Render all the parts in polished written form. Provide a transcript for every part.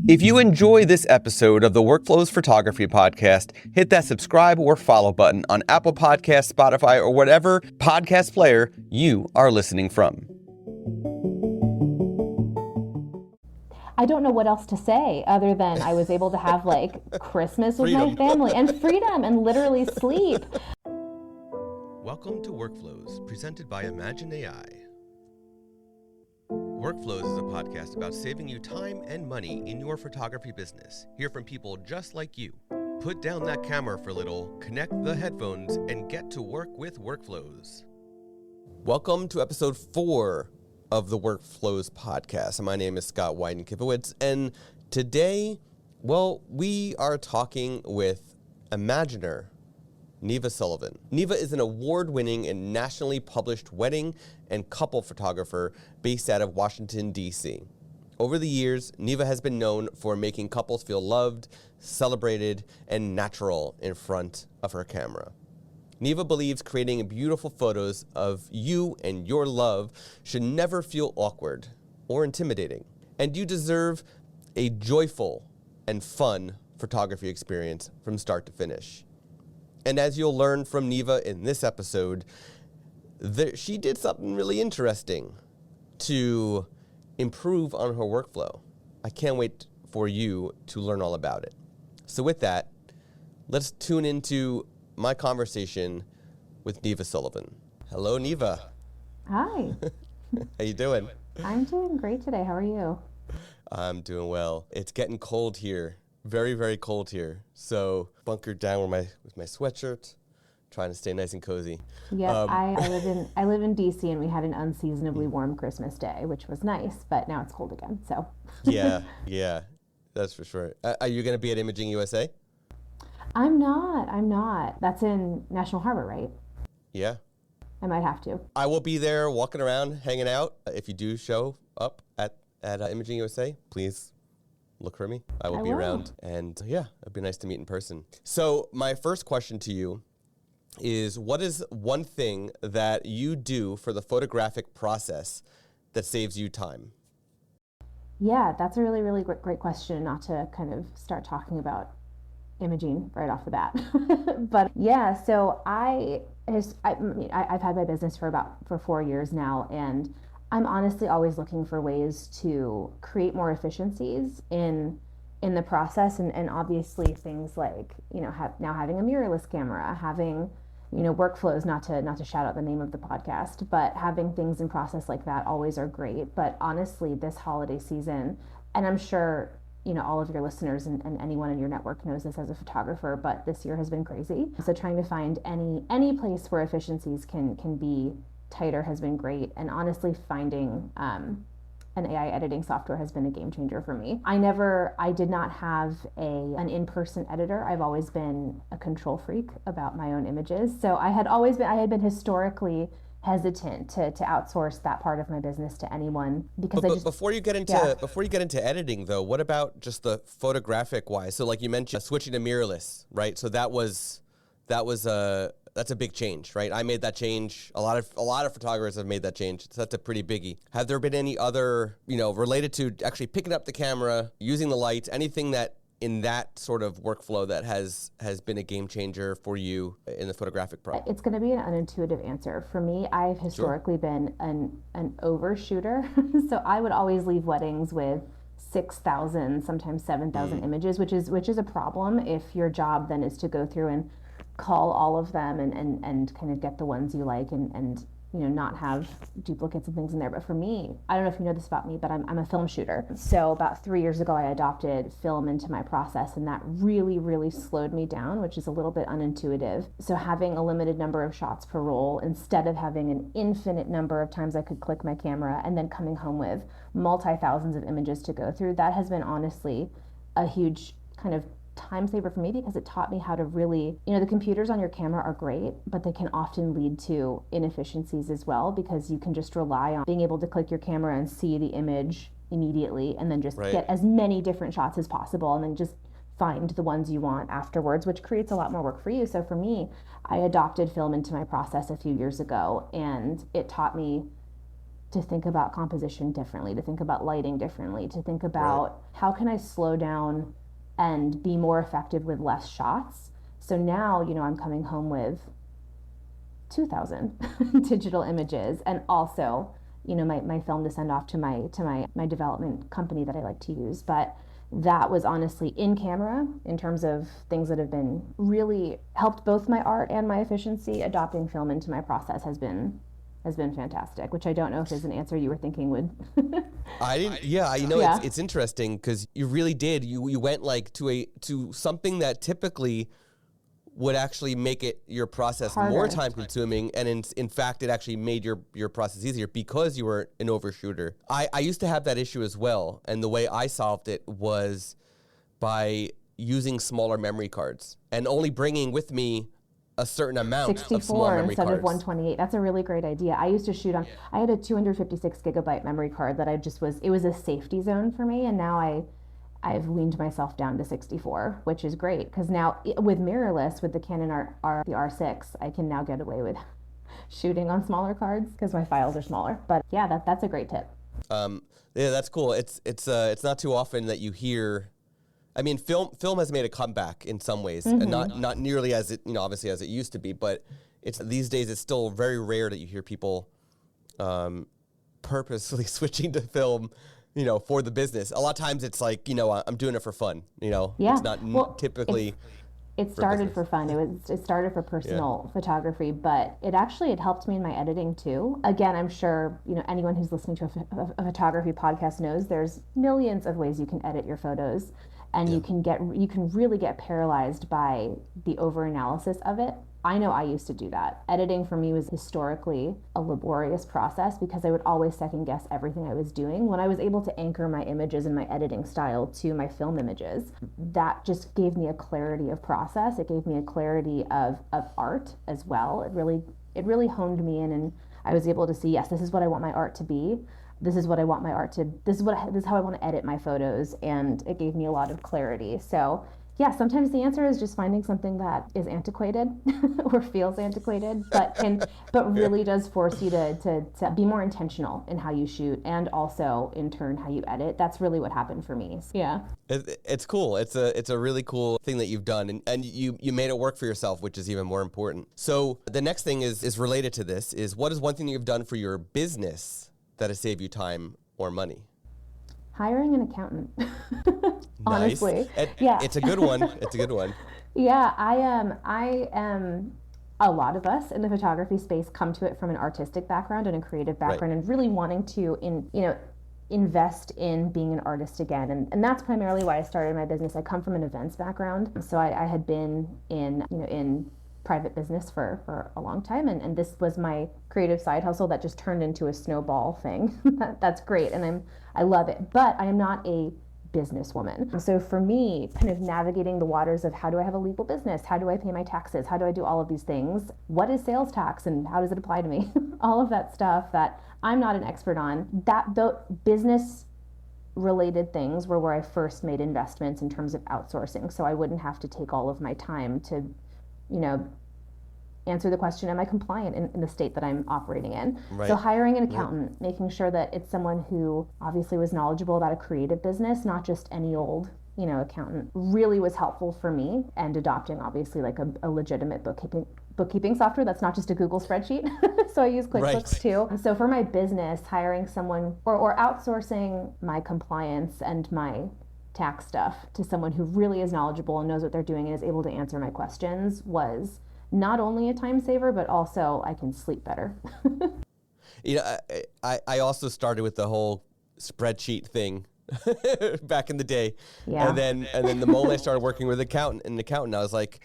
If you enjoy this episode of the Workflows Photography Podcast, hit that subscribe or follow button on Apple Podcasts, Spotify, or whatever podcast player you are listening from. I don't know what else to say other than I was able to have like Christmas with my family and freedom and literally sleep. Welcome to Workflows, presented by imagen-ai. Workflows is a podcast about saving you time and money in your photography business. Hear from people just like you. Put down that camera for a little, connect the headphones, and get to work with Workflows. Welcome to episode 4 of the Workflows podcast. My name is Scott Wyden-Kivowitz, and today, we are talking with Imagener, Neva Sullivan. Neva is an award-winning and nationally published wedding and couple photographer based out of Washington, D.C. Over the years, Neva has been known for making couples feel loved, celebrated, and natural in front of her camera. Neva believes creating beautiful photos of you and your love should never feel awkward or intimidating, and you deserve a joyful and fun photography experience from start to finish. And as you'll learn from Neva in this episode, she did something really interesting to improve on her workflow. I can't wait for you to learn all about it. So with that, let's tune into my conversation with Neva Sullivan. Hello, Neva. Hi. How you doing? I'm doing great today. How are you? I'm doing well. It's getting cold here. Very, very cold here. So bunkered down with my sweatshirt, trying to stay nice and cozy. Yeah, I live in DC, and we had an unseasonably warm Christmas day, which was nice, but now it's cold again. So yeah, that's for sure. Are you going to be at Imaging-USA? I'm not. That's in National Harbor, right? Yeah. I might have to. I will be there walking around, hanging out. If you do show up at Imaging-USA, please look for me. I will be around. And yeah, it'd be nice to meet in person. So my first question to you is, what is one thing that you do for the photographic process that saves you time? Yeah, that's a really, really great question, not to kind of start talking about imaging right off the bat. But yeah, so I've had my business for 4 years now, and I'm honestly always looking for ways to create more efficiencies in the process, and obviously things like, now having a mirrorless camera, having, workflows, not to shout out the name of the podcast, but having things in process like that always are great. But honestly, this holiday season, and I'm sure all of your listeners and anyone in your network knows this as a photographer, but this year has been crazy. So trying to find any place where efficiencies can be tighter has been great. And honestly, finding an AI editing software has been a game changer for me. I did not have an in-person editor. I've always been a control freak about my own images. So I had been historically hesitant to outsource that part of my business to anyone, because before you get into editing though, what about just the photographic wise? So like you mentioned, switching to mirrorless, right? So that's a big change, right? I made that change. A lot of photographers have made that change. So that's a pretty biggie. Have there been any other, related to actually picking up the camera, using the lights, anything that in that sort of workflow that has been a game changer for you in the photographic process? It's going to be an unintuitive answer. For me, I've historically been an overshooter. So I would always leave weddings with 6,000, sometimes 7,000 images, which is a problem if your job then is to go through and call all of them and kind of get the ones you like and not have duplicates and things in there. But for me, I don't know if you know this about me, but I'm a film shooter. So about 3 years ago, I adopted film into my process, and that really, really slowed me down, which is a little bit unintuitive. So having a limited number of shots per roll, instead of having an infinite number of times I could click my camera and then coming home with multi-thousands of images to go through, that has been honestly a huge kind of time saver for me, because it taught me how to really, the computers on your camera are great, but they can often lead to inefficiencies as well, because you can just rely on being able to click your camera and see the image immediately and then just get as many different shots as possible and then just find the ones you want afterwards, which creates a lot more work for you. So for me, I adopted film into my process a few years ago, and it taught me to think about composition differently, to think about lighting differently, to think about how can I slow down and be more effective with less shots. So now, I'm coming home with 2,000 digital images, and also, my film to send off to my development company that I like to use. But that was honestly in camera in terms of things that have been really helped both my art and my efficiency. Adopting film into my process has been fantastic, which I don't know if is an answer you were thinking would. I didn't. Yeah, it's interesting because you really did. You went like to something that typically would actually make your process harder, more time consuming, and in fact it actually made your process easier because you were an overshooter. I used to have that issue as well, and the way I solved it was by using smaller memory cards and only bringing with me a certain amount 64 of small memory instead cards. Of 128. That's a really great idea. I used to shoot on, I had a 256 gigabyte memory card that it was a safety zone for me, and now I've weaned myself down to 64, which is great because now with mirrorless, with the Canon the R6, I can now get away with shooting on smaller cards because my files are smaller. But yeah, that's a great tip. Yeah, that's cool. It's not too often that you hear. I mean, film has made a comeback in some ways, and not nearly as it obviously as it used to be. But these days it's still very rare that you hear people purposely switching to film. For the business. A lot of times it's like, I'm doing it for fun, Yeah. It's not typically. It started for fun. It started for personal photography, but it helped me in my editing too. Again, I'm sure, anyone who's listening to a photography podcast knows there's millions of ways you can edit your photos, and you can really get paralyzed by the over-analysis of it. I know I used to do that. Editing for me was historically a laborious process because I would always second guess everything I was doing. When I was able to anchor my images and my editing style to my film images, that just gave me a clarity of process. It gave me a clarity of art as well. It really honed me in, and I was able to see, yes, this is what I want my art to be. This is what I want my art to, this is how I want to edit my photos. And it gave me a lot of clarity. So yeah, sometimes the answer is just finding something that is antiquated or feels antiquated, but really does force you to be more intentional in how you shoot, and also in turn how you edit. That's really what happened for me. Yeah, it's cool. It's a really cool thing that you've done, and you made it work for yourself, which is even more important. So the next thing is related to this. Is what is one thing you've done for your business that has saved you time or money? Hiring an accountant. Nice. Honestly, it's a good one. It's a good one. Yeah, I am. A lot of us in the photography space come to it from an artistic background and a creative background, and really wanting to invest in being an artist again, and that's primarily why I started my business. I come from an events background, so I had been in private business for a long time, and this was my creative side hustle that just turned into a snowball thing. That's great, and I love it, but I am not a businesswoman. So for me, kind of navigating the waters of how do I have a legal business? How do I pay my taxes? How do I do all of these things? What is sales tax and how does it apply to me? All of that stuff that I'm not an expert on. The business related things were where I first made investments in terms of outsourcing. So I wouldn't have to take all of my time to, answer the question, am I compliant in the state that I'm operating in? Right. So hiring an accountant, making sure that it's someone who obviously was knowledgeable about a creative business, not just any old, accountant, really was helpful for me, and adopting obviously like a legitimate bookkeeping software that's not just a Google spreadsheet. So I use QuickBooks too. So for my business, hiring someone or outsourcing my compliance and my tax stuff to someone who really is knowledgeable and knows what they're doing and is able to answer my questions was not only a time saver, but also I can sleep better. I also started with the whole spreadsheet thing back in the day. Yeah. And then the moment I started working with an accountant, I was like,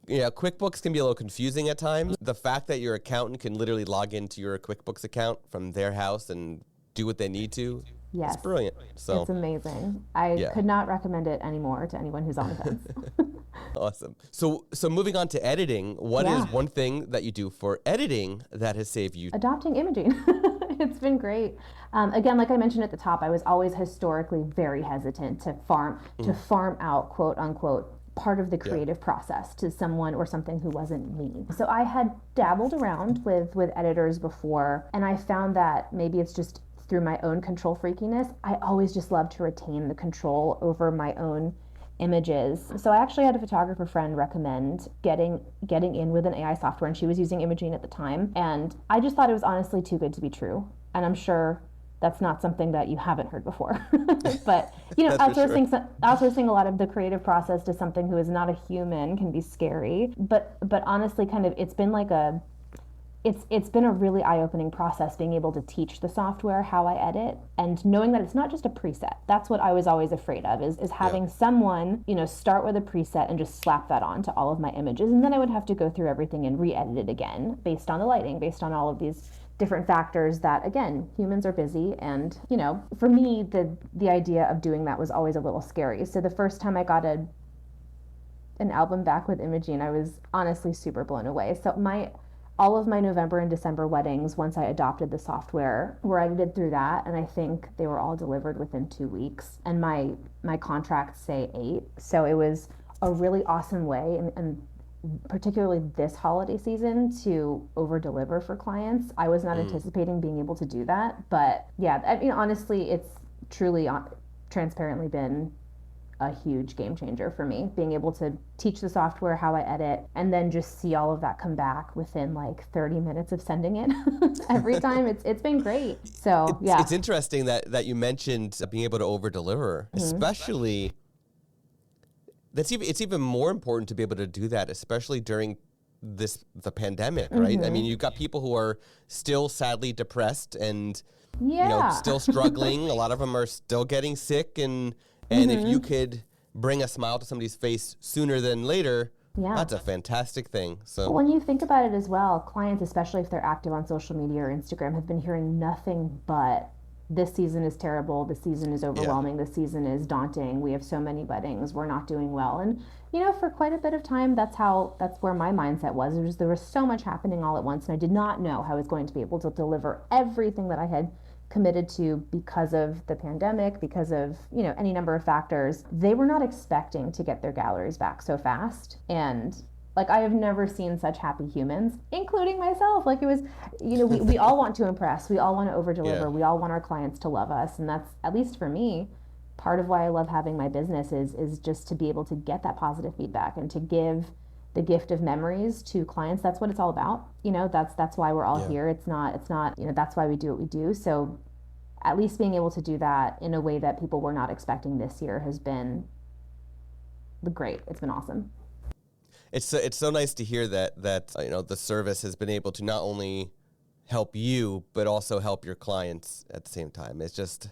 QuickBooks can be a little confusing at times. The fact that your accountant can literally log into your QuickBooks account from their house and do what they need to. Yes. It's brilliant. So it's amazing. I could not recommend it anymore to anyone who's on the fence. Awesome. So moving on to editing, what is one thing that you do for editing that has saved you? Adopting imaging. It's been great. Again, like I mentioned at the top, I was always historically very hesitant to farm out quote unquote part of the creative process to someone or something who wasn't me. So I had dabbled around with editors before, and I found that maybe it's just through my own control freakiness, I always just love to retain the control over my own images. So I actually had a photographer friend recommend getting in with an AI software, and she was using Imagen at the time, and I just thought it was honestly too good to be true. And I'm sure that's not something that you haven't heard before. But outsourcing a lot of the creative process to something who is not a human can be scary. But honestly, kind of it's been a really eye-opening process being able to teach the software how I edit, and knowing that it's not just a preset. That's what I was always afraid of, is having someone, start with a preset and just slap that on to all of my images, and then I would have to go through everything and re-edit it again based on the lighting, based on all of these different factors that, again, humans are busy. And, for me, the idea of doing that was always a little scary. So the first time I got an album back with Imagen, I was honestly super blown away. So all of my November and December weddings, once I adopted the software, were edited through that, and I think they were all delivered within 2 weeks. And my contracts say 8, so it was a really awesome way, and particularly this holiday season, to over deliver for clients. I was not anticipating being able to do that, but yeah, I mean, honestly, it's truly transparently been a huge game changer for me, being able to teach the software how I edit and then just see all of that come back within like 30 minutes of sending it every time. It's been great. So it's interesting that you mentioned being able to over deliver, especially. It's even more important to be able to do that, especially during the pandemic, right? I mean, you've got people who are still sadly depressed and still struggling. A lot of them are still getting sick, and if you could bring a smile to somebody's face sooner than later, that's a fantastic thing. So when you think about it as well, clients, especially if they're active on social media or Instagram, have been hearing nothing but, this season is terrible, this season is overwhelming, this season is daunting, we have so many weddings, we're not doing well. And for quite a bit of time, that's where my mindset was. There was so much happening all at once, and I did not know how I was going to be able to deliver everything that I had committed to because of the pandemic, because of any number of factors. They were not expecting to get their galleries back so fast, and I have never seen such happy humans, including myself. It was, we all want to impress. We all want to over-deliver. We all want our clients to love us. And that's, at least for me, part of why I love having my business is just to be able to get that positive feedback and to give the gift of memories to clients. That's what it's all about. That's why we're all here. It's not, that's why we do what we do. So at least being able to do that in a way that people were not expecting this year has been great. It's been awesome. It's so nice to hear that the service has been able to not only help you but also help your clients at the same time. It's just,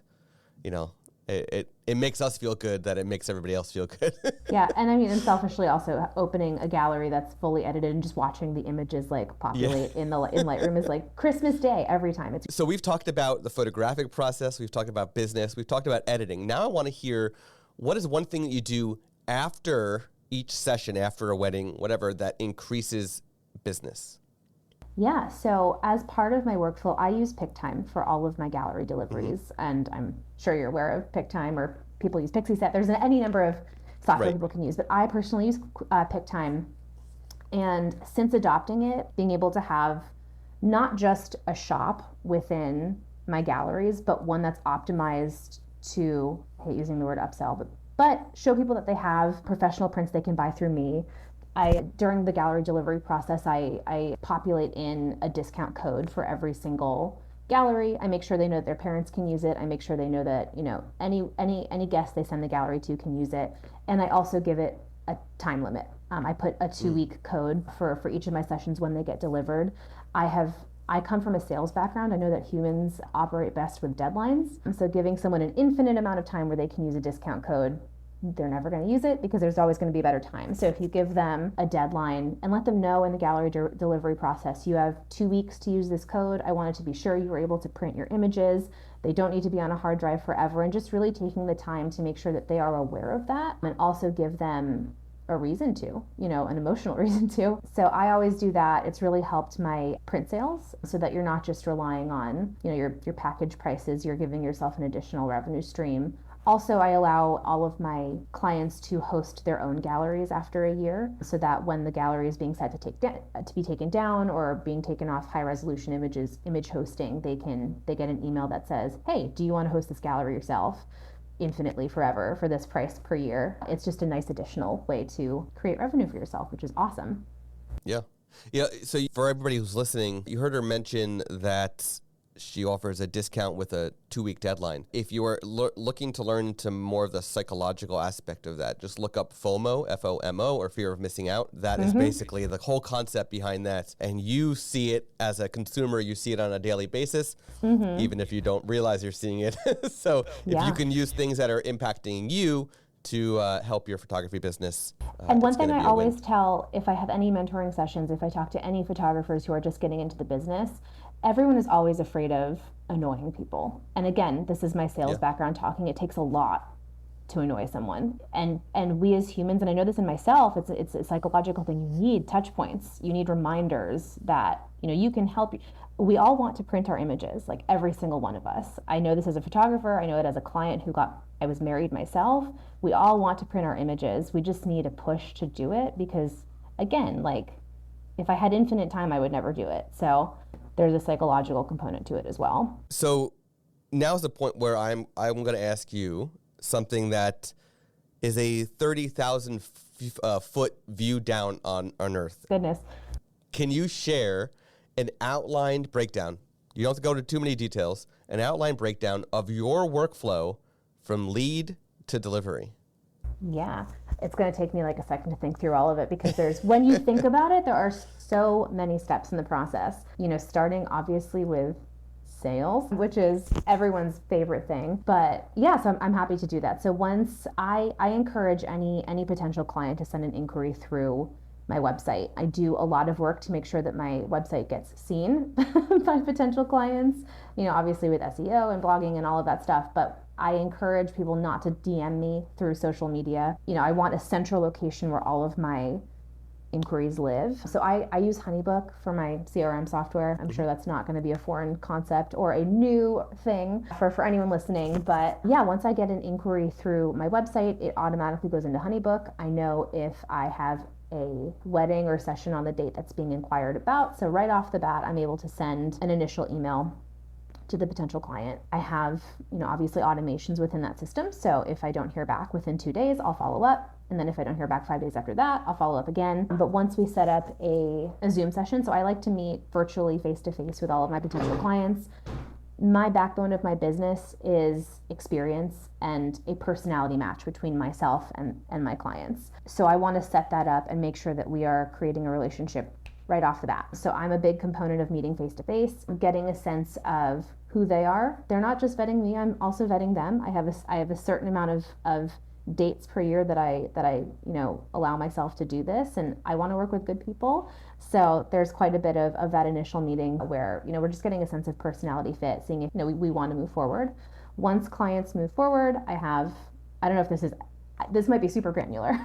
it makes us feel good that it makes everybody else feel good. Yeah, and I mean, and selfishly also opening a gallery that's fully edited and just watching the images populate in Lightroom is like Christmas Day every time. So we've talked about the photographic process, we've talked about business, we've talked about editing. Now I want to hear, what is one thing that you do after each session, after a wedding, whatever, that increases business? Yeah, so as part of my workflow, I use PickTime for all of my gallery deliveries, and I'm sure you're aware of PickTime, or people use PixieSet. There's any number of software people can use, but I personally use PickTime. And since adopting it, being able to have not just a shop within my galleries, but one that's optimized to, I hate using the word upsell, but show people that they have professional prints they can buy through me. During the gallery delivery process, I populate in a discount code for every single gallery. I make sure they know that their parents can use it. I make sure they know that any guest they send the gallery to can use it. And I also give it a time limit. I put a 2-week code for each of my sessions when they get delivered. I come from a sales background. I know that humans operate best with deadlines. So giving someone an infinite amount of time where they can use a discount code, they're never going to use it because there's always going to be a better time. So if you give them a deadline and let them know in the gallery delivery process, you have 2 weeks to use this code. I wanted to be sure you were able to print your images. They don't need to be on a hard drive forever, and just really taking the time to make sure that they are aware of that, and also give them a reason to, an emotional reason to. So I always do that. It's really helped my print sales so that you're not just relying on, your package prices, you're giving yourself an additional revenue stream. Also, I allow all of my clients to host their own galleries after a year so that when the gallery is being set to be taken down or being taken off high resolution image hosting, they get an email that says, hey, do you want to host this gallery yourself infinitely forever for this price per year? It's just a nice additional way to create revenue for yourself, which is awesome. Yeah. Yeah. So for everybody who's listening, you heard her mention that she offers a discount with a 2-week deadline. If you are looking to learn to more of the psychological aspect of that, just look up FOMO, F-O-M-O, or fear of missing out. That is basically the whole concept behind that. And you see it as a consumer, you see it on a daily basis, even if you don't realize you're seeing it. So if you can use things that are impacting you to help your photography business. And one thing I always tell, if I have any mentoring sessions, if I talk to any photographers who are just getting into the business, everyone is always afraid of annoying people. And again, this is my sales background talking. It takes a lot to annoy someone. And we as humans, and I know this in myself, it's a psychological thing. You need touch points. You need reminders that, you can help. We all want to print our images, like every single one of us. I know this as a photographer. I know it as a client I was married myself. We all want to print our images. We just need a push to do it because, again, if I had infinite time, I would never do it. So there's a psychological component to it as well. So now's the point where I'm going to ask you something that is a 30,000 foot view down on Earth. Goodness. Can you share an outlined breakdown? You don't have to go into too many details. An outline breakdown of your workflow from lead to delivery. Yeah, it's going to take me a second to think through all of it because when you think about it, there are so many steps in the process. Starting obviously with sales, which is everyone's favorite thing. But yeah, so I'm happy to do that. So once I encourage any potential client to send an inquiry through my website. I do a lot of work to make sure that my website gets seen by potential clients, obviously with SEO and blogging and all of that stuff. But I encourage people not to DM me through social media. I want a central location where all of my inquiries live. So I use HoneyBook for my CRM software. I'm sure that's not going to be a foreign concept or a new thing for anyone listening. But yeah, once I get an inquiry through my website, it automatically goes into HoneyBook. I know if I have a wedding or session on the date that's being inquired about. So right off the bat, I'm able to send an initial email to the potential client. I have, obviously automations within that system. So if I don't hear back within 2 days, I'll follow up. And then if I don't hear back 5 days after that, I'll follow up again. But once we set up a Zoom session, so I like to meet virtually face-to-face with all of my potential clients. My backbone of my business is experience and a personality match between myself and my clients. So I want to set that up and make sure that we are creating a relationship right off the bat. So I'm a big component of meeting face-to-face, getting a sense of who they are. They're not just vetting me, I'm also vetting them. I have a certain amount of dates per year that I allow myself to do this, and I want to work with good people. So there's quite a bit of that initial meeting where we're just getting a sense of personality fit, seeing if we want to move forward. Once clients move forward, I don't know if this might be super granular,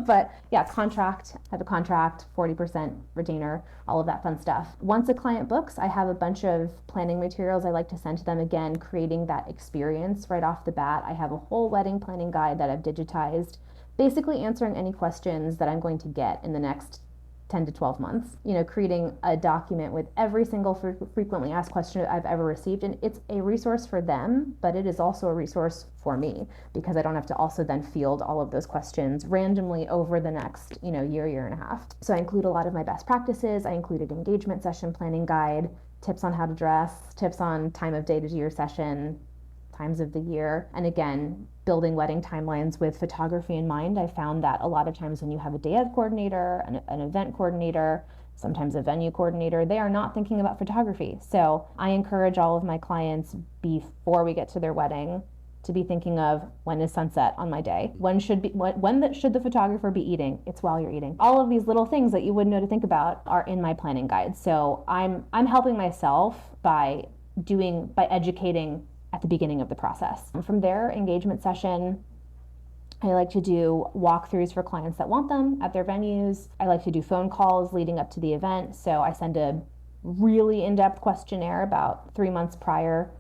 but yeah, have a contract, 40% retainer, all of that fun stuff. Once a client books, I have a bunch of planning materials I like to send to them, again, creating that experience right off the bat. I have a whole wedding planning guide that I've digitized, basically answering any questions that I'm going to get in the next 10 to 12 months, creating a document with every single frequently asked question I've ever received. And it's a resource for them, but it is also a resource for me because I don't have to also then field all of those questions randomly over the next, year and a half. So I include a lot of my best practices. I included engagement session planning guide, tips on how to dress, tips on time of day to do your session, times of the year. And again, building wedding timelines with photography in mind. I found that a lot of times when you have a day of coordinator, an event coordinator, sometimes a venue coordinator, they are not thinking about photography. So I encourage all of my clients before we get to their wedding to be thinking of, when is sunset on my day? When should the photographer be eating? It's while you're eating. All of these little things that you wouldn't know to think about are in my planning guide. So I'm helping myself by educating at the beginning of the process. And from there, engagement session, I like to do walkthroughs for clients that want them at their venues. I like to do phone calls leading up to the event. So I send a really in-depth questionnaire about 3 months prior,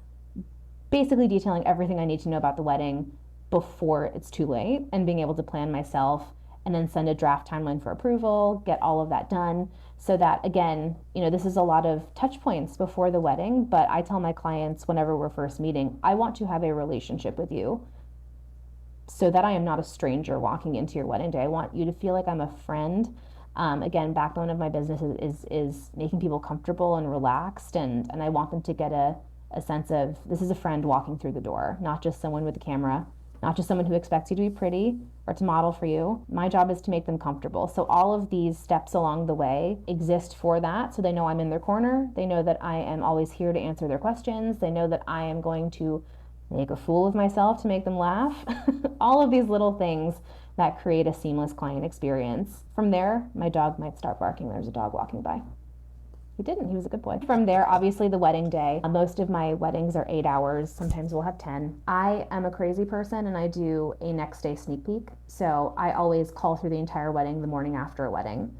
basically detailing everything I need to know about the wedding before it's too late, and being able to plan myself, and then send a draft timeline for approval, get all of that done. So that, again, this is a lot of touch points before the wedding, but I tell my clients whenever we're first meeting, I want to have a relationship with you so that I am not a stranger walking into your wedding day. I want you to feel like I'm a friend. Again, backbone of my business is making people comfortable and relaxed, and I want them to get a sense of this is a friend walking through the door, not just someone with a camera, not just someone who expects you to be pretty or to model for you. My job is to make them comfortable. So all of these steps along the way exist for that. So they know I'm in their corner. They know that I am always here to answer their questions. They know that I am going to make a fool of myself to make them laugh. All of these little things that create a seamless client experience. From there, my dog might start barking. There's a dog walking by. He didn't. He was a good boy. From there, obviously, the wedding day. Most of my weddings are 8 hours. Sometimes we'll have 10. I am a crazy person, and I do a next day sneak peek. So I always call through the entire wedding the morning after a wedding.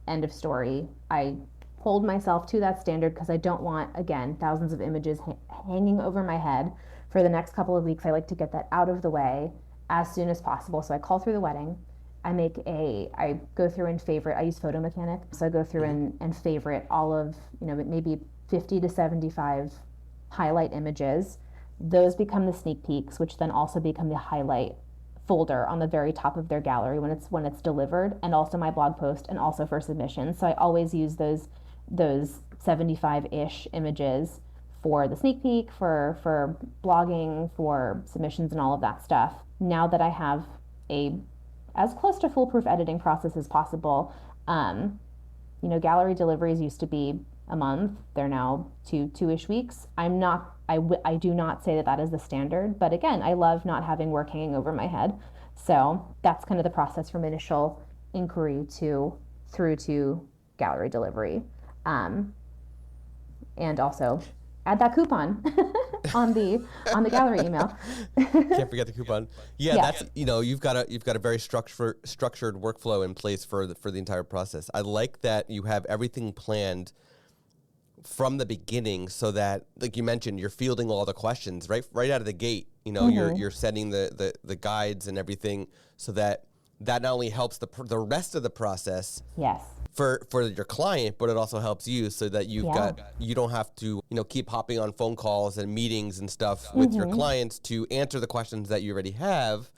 End of story. I hold myself to that standard because I don't want, again, thousands of images hanging over my head for the next couple of weeks. I like to get that out of the way as soon as possible. So I call through the wedding. I go through and favorite, I use Photo Mechanic. So I go through and favorite all of, maybe 50 to 75 highlight images. Those become the sneak peeks, which then also become the highlight folder on the very top of their gallery when it's delivered, and also my blog post, and also for submissions. So I always use those 75-ish images for the sneak peek, for blogging, for submissions, and all of that stuff. Now that I have a as close to foolproof editing process as possible. Gallery deliveries used to be a month. They're now two-ish weeks. I do not say that is the standard, but again, I love not having work hanging over my head. So that's kind of the process from initial inquiry through to gallery delivery. And also add that coupon on the gallery email. Can't forget the coupon. Yeah, that's you've got a very structured workflow in place for the entire process. I like that you have everything planned from the beginning, so that, like you mentioned, you're fielding all the questions right out of the gate. You're setting the guides and everything, so that not only helps the rest of the process. Yes. For your client, but it also helps you, so that you don't have to keep hopping on phone calls and meetings and stuff with your clients to answer the questions that you already have.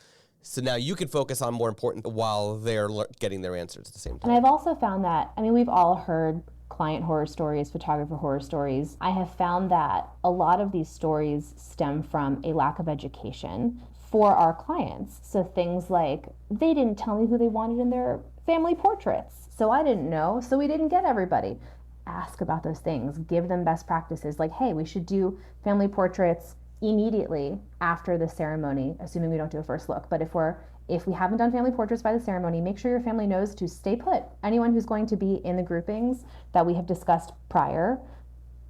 So now you can focus on more important while they're getting their answers at the same time. And I've also found that, we've all heard client horror stories, photographer horror stories. I have found that a lot of these stories stem from a lack of education for our clients. So things like, they didn't tell me who they wanted in their family portraits, so I didn't know, so we didn't get everybody. Ask about those things. Give them best practices, like, hey, we should do family portraits immediately after the ceremony, assuming we don't do a first look. But if we haven't done family portraits by the ceremony, make sure your family knows to stay put. Anyone who's going to be in the groupings that we have discussed prior,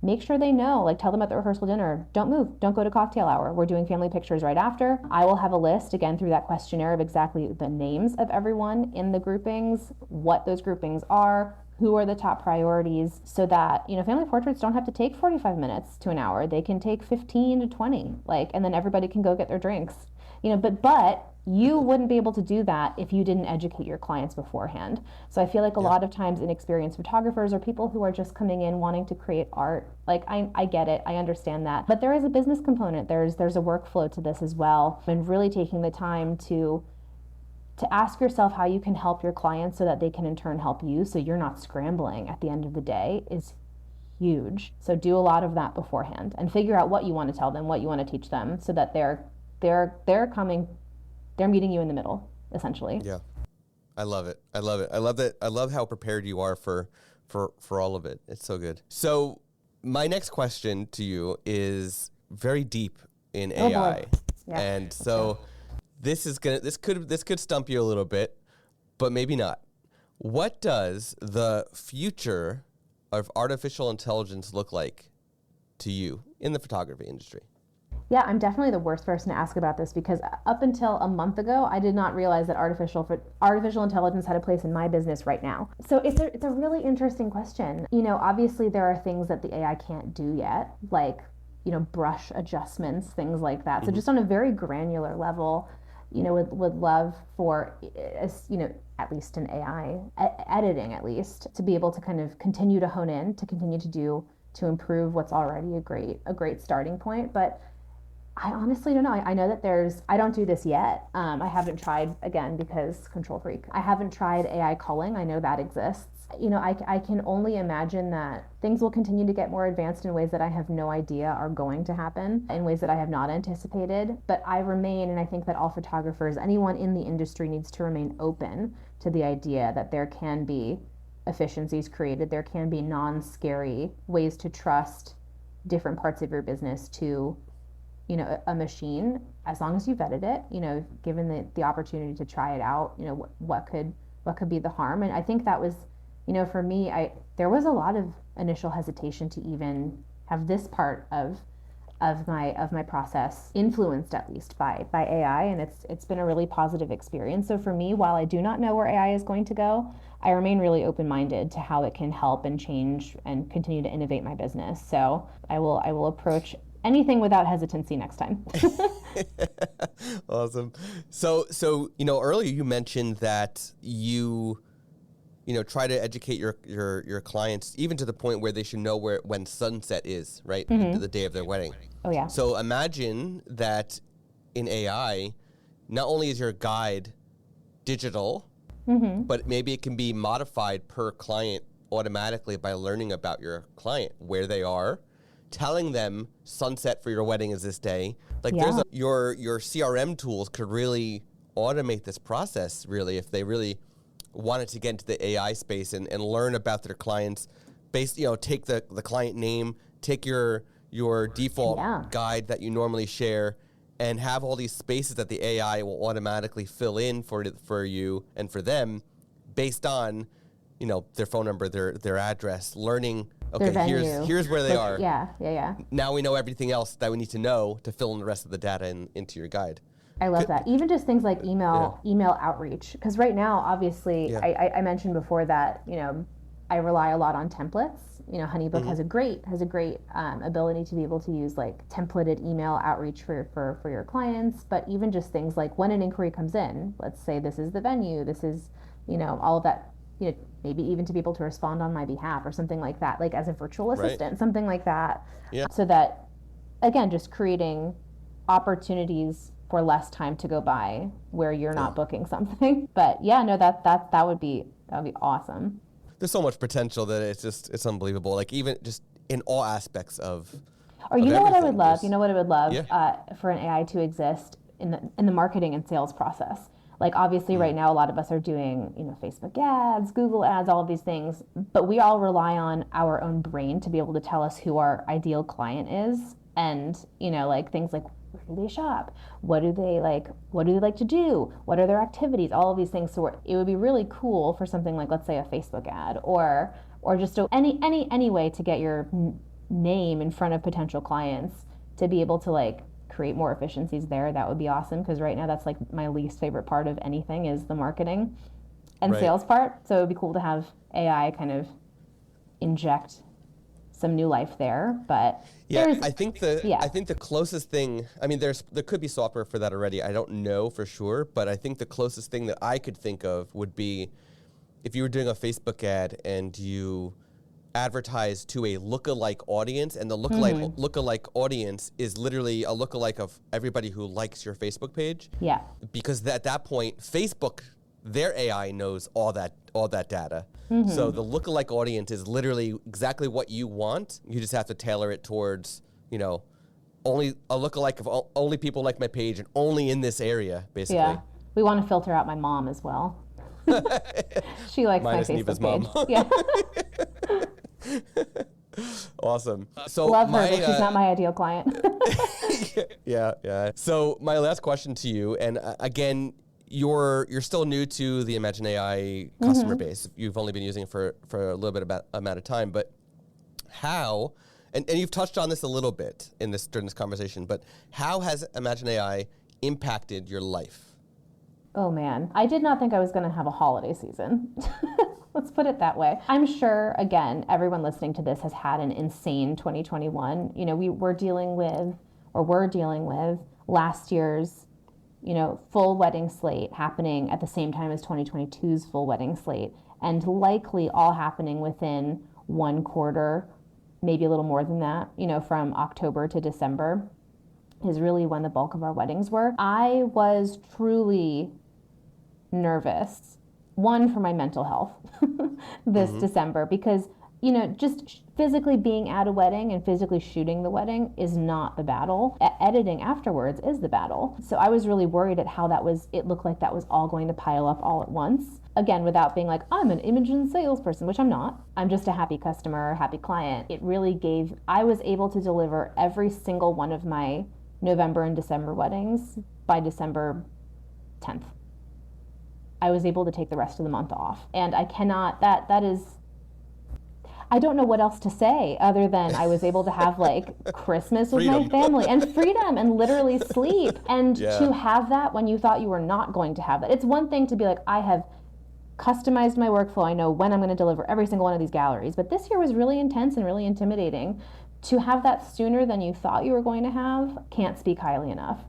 make sure they know, like, tell them at the rehearsal dinner, don't move, don't go to cocktail hour. We're doing family pictures right after. I will have a list, again, through that questionnaire, of exactly the names of everyone in the groupings, what those groupings are, who are the top priorities, so that, family portraits don't have to take 45 minutes to an hour. They can take 15 to 20, and then everybody can go get their drinks. But you wouldn't be able to do that if you didn't educate your clients beforehand. So I feel like a lot of times inexperienced photographers or people who are just coming in wanting to create art, I get it, I understand that. But there is a business component, there's a workflow to this as well. And really taking the time to ask yourself how you can help your clients so that they can in turn help you, so you're not scrambling at the end of the day, is huge. So do a lot of that beforehand and figure out what you want to tell them, what you want to teach them, so that they're meeting you in the middle, essentially. Yeah. I love it. I love how prepared you are for all of it. It's so good. So my next question to you is very deep in AI. Yeah, and so this could stump you a little bit, but maybe not. What does the future of artificial intelligence look like to you in the photography industry? Yeah, I'm definitely the worst person to ask about this because up until a month ago, I did not realize that artificial intelligence had a place in my business right now. So it's a really interesting question. You know, obviously there are things that the AI can't do yet, like, you know, brush adjustments, things like that. So just on a very granular level, you know, would love for, you know, at least in AI editing, at least to be able to kind of continue to hone in, to continue to improve what's already a great starting point. But I honestly don't know. I know that I don't do this yet. I haven't tried, again, because control freak. I haven't tried AI culling. I know that exists. You know, I can only imagine that things will continue to get more advanced in ways that I have no idea are going to happen, in ways that I have not anticipated. But I remain, and I think that all photographers, anyone in the industry needs to remain open to the idea that there can be efficiencies created. There can be non-scary ways to trust different parts of your business to, you know, a machine, as long as you vetted it, you know, given the opportunity to try it out, you know, what could be the harm. And I think that was, you know, for me, there was a lot of initial hesitation to even have this part of my process influenced, at least by AI, and it's been a really positive experience. So for me, while I do not know where AI is going to go, I remain really open-minded to how it can help and change and continue to innovate my business. So I will approach anything without hesitancy next time. Awesome. So you know, earlier you mentioned that you know, try to educate your clients even to the point where they should know when sunset is, right? The day of their wedding. Oh yeah. So imagine that in AI, not only is your guide digital, but maybe it can be modified per client automatically by learning about your client, where they are, telling them sunset for your wedding is this day. Like your CRM tools could really automate this process, really, if they really wanted to get into the AI space and learn about their clients based, you know, take the client name, take your default guide that you normally share, and have all these spaces that the AI will automatically fill in for you and for them based on, you know, their phone number, their address, learning, okay, here's where they are. Yeah. Now we know everything else that we need to know to fill in the rest of the data into your guide. I love that. Even just things like email outreach. Because right now, obviously, I mentioned before that, you know, I rely a lot on templates. You know, HoneyBook has a great ability to be able to use like templated email outreach for your clients. But even just things like when an inquiry comes in, let's say this is the venue, this is, you know, all of that, you know, maybe even to be able to respond on my behalf or something like that, like as a virtual assistant, something like that. Yeah. So that, again, just creating opportunities for less time to go by where you're not booking something. But yeah, no, that would be awesome. There's so much potential that it's unbelievable. Like even just in all aspects of. Or you know what I would love? You know what I would love for an AI to exist in the marketing and sales process. Like obviously right now a lot of us are doing, you know, Facebook ads, Google ads, all of these things, but we all rely on our own brain to be able to tell us who our ideal client is, and, you know, like things like where do they shop? What do they like to do? What are their activities? All of these things. So it would be really cool for something like, let's say, a Facebook ad or just any way to get your name in front of potential clients, to be able to like create more efficiencies there. That would be awesome, because right now that's like my least favorite part of anything is the marketing and sales part. So it would be cool to have AI kind of inject some new life there. But I think the closest thing, I mean, there could be software for that already. I don't know for sure, but I think the closest thing that I could think of would be if you were doing a Facebook ad and you advertise to a lookalike audience, and the lookalike audience is literally a lookalike of everybody who likes your Facebook page. Yeah. Because at that point, Facebook, their AI knows all that data. So the lookalike audience is literally exactly what you want. You just have to tailor it towards, you know, only a lookalike of only people like my page and only in this area, basically. Yeah. We want to filter out my mom as well. She likes my Facebook Neva's page. Mom. Yeah. Awesome. So love her, but she's not my ideal client. Yeah. So my last question to you, and again, you're still new to the imagen-ai customer base. You've only been using it for a little bit amount of time, but how And you've touched on this a little bit during this conversation, but how has imagen-ai impacted your life? Oh man, I did not think I was going to have a holiday season. Let's put it that way. I'm sure, again, everyone listening to this has had an insane 2021. You know, we're dealing with last year's, full wedding slate happening at the same time as 2022's full wedding slate, and likely all happening within one quarter, maybe a little more than that, from October to December is really when the bulk of our weddings were. I was truly nervous, one, for my mental health this December, because just physically being at a wedding and physically shooting the wedding is not the battle. Editing afterwards is the battle. So I was really worried at how it looked like that was all going to pile up all at once. Again, without being like, I'm an Imogen salesperson, which I'm not. I'm just a happy customer, happy client. I was able to deliver every single one of my November and December weddings by December 10th. I was able to take the rest of the month off. And I don't know what else to say other than I was able to have Christmas with my family and freedom and literally sleep. And to have that when you thought you were not going to have that. It's one thing to be like, I have customized my workflow. I know when I'm going to deliver every single one of these galleries. But this year was really intense and really intimidating. To have that sooner than you thought you were going to have, can't speak highly enough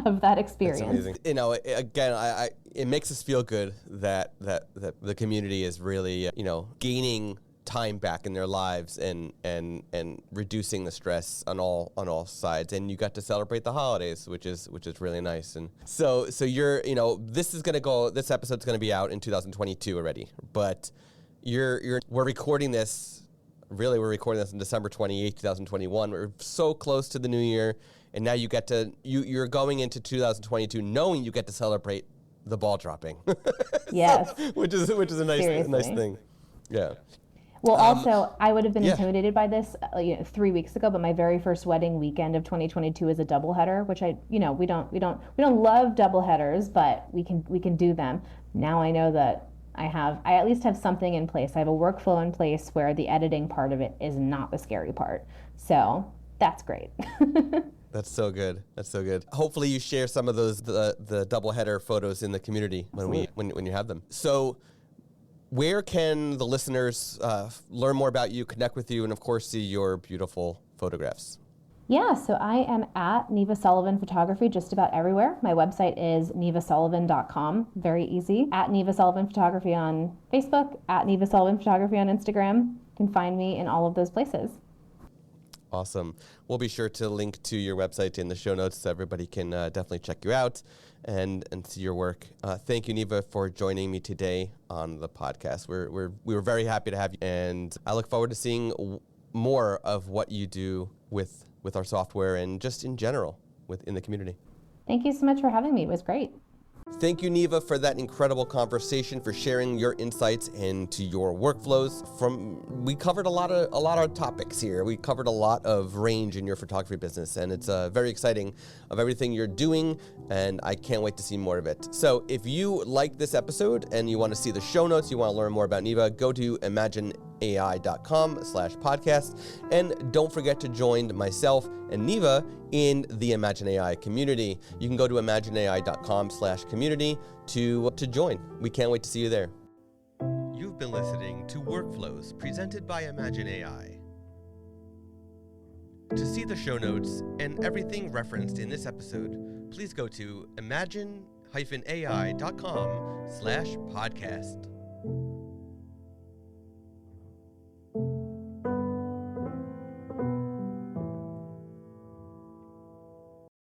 of that experience. That's amazing. Again, it makes us feel good that the community is really, gaining time back in their lives and reducing the stress on all sides. And you got to celebrate the holidays, which is really nice. And so you're, this episode's going to be out in 2022 already, but we're recording this. Really, we're recording this on December 28th, 2021. We're so close to the new year, and now you're going into 2022 knowing you get to celebrate the ball dropping. Yes. which is a nice thing. Yeah. Well, also, I would have been intimidated by this 3 weeks ago, but my very first wedding weekend of 2022 is a doubleheader, which we don't love doubleheaders, but we can do them. Now I know that I at least have something in place. I have a workflow in place where the editing part of it is not the scary part. So that's great. That's so good. Hopefully you share some of those the doubleheader photos in the community when you have them. So where can the listeners learn more about you, connect with you, and of course see your beautiful photographs? Yeah, so I am at Neva Sullivan Photography just about everywhere. My website is nevasullivan.com. Very easy. At Neva Sullivan Photography on Facebook, at Neva Sullivan Photography on Instagram. You can find me in all of those places. Awesome. We'll be sure to link to your website in the show notes so everybody can definitely check you out and see your work. Thank you, Neva, for joining me today on the podcast. We were very happy to have you, and I look forward to seeing more of what you do with our software and just in general in the community. Thank you so much for having me. It was great. Thank you, Neva, for that incredible conversation, for sharing your insights into your workflows. We covered a lot of topics here. We covered a lot of range in your photography business, and it's very exciting of everything you're doing, and I can't wait to see more of it. So if you like this episode and you want to see the show notes, you want to learn more about Neva, go to imagen-ai.com/podcast, and don't forget to join myself and Neva in the imagen-ai community. You can go to imagen-ai.com/community to join. We can't wait to see you there. You've been listening to Workflows presented by imagen-ai. To see the show notes and everything referenced in this episode, please go to imagen-ai.com/podcast.